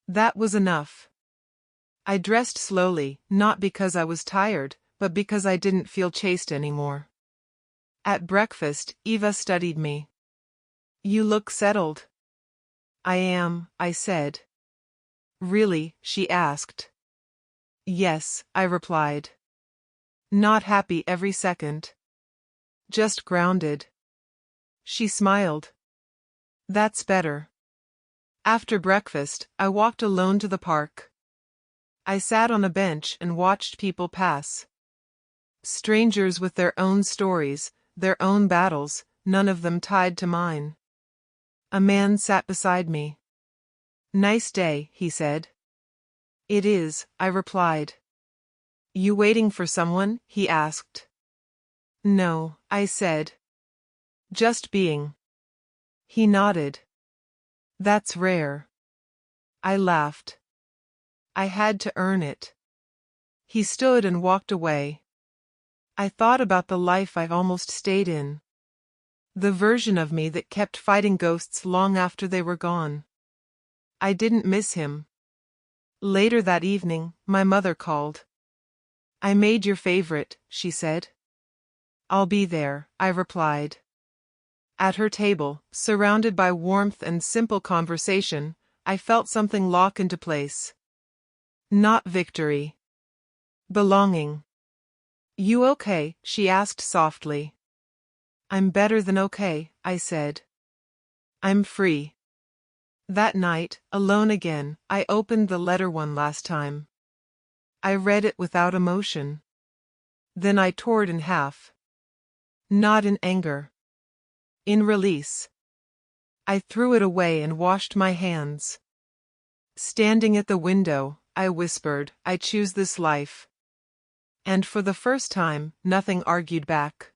That was enough. I dressed slowly, not because I was tired, but because I didn't feel chased anymore. At breakfast, Eva studied me. You look settled. I am, I said. Really? She asked. Yes, I replied. Not happy every second. Just grounded. She smiled. That's better. After breakfast, I walked alone to the park. I sat on a bench and watched people pass. Strangers with their own stories, their own battles, none of them tied to mine. A man sat beside me. Nice day, he said. It is, I replied. You waiting for someone? He asked. No, I said. Just being. He nodded. That's rare. I laughed. I had to earn it. He stood and walked away. I thought about the life I've almost stayed in. The version of me that kept fighting ghosts long after they were gone. I didn't miss him. Later that evening, my mother called. I made your favorite, she said. I'll be there, I replied. At her table, surrounded by warmth and simple conversation, I felt something lock into place. Not victory. Belonging. You okay? She asked softly. I'm better than okay, I said. I'm free. That night, alone again, I opened the letter one last time. I read it without emotion. Then I tore it in half. Not in anger. In release. I threw it away and washed my hands. Standing at the window, I whispered, I choose this life. And for the first time, nothing argued back.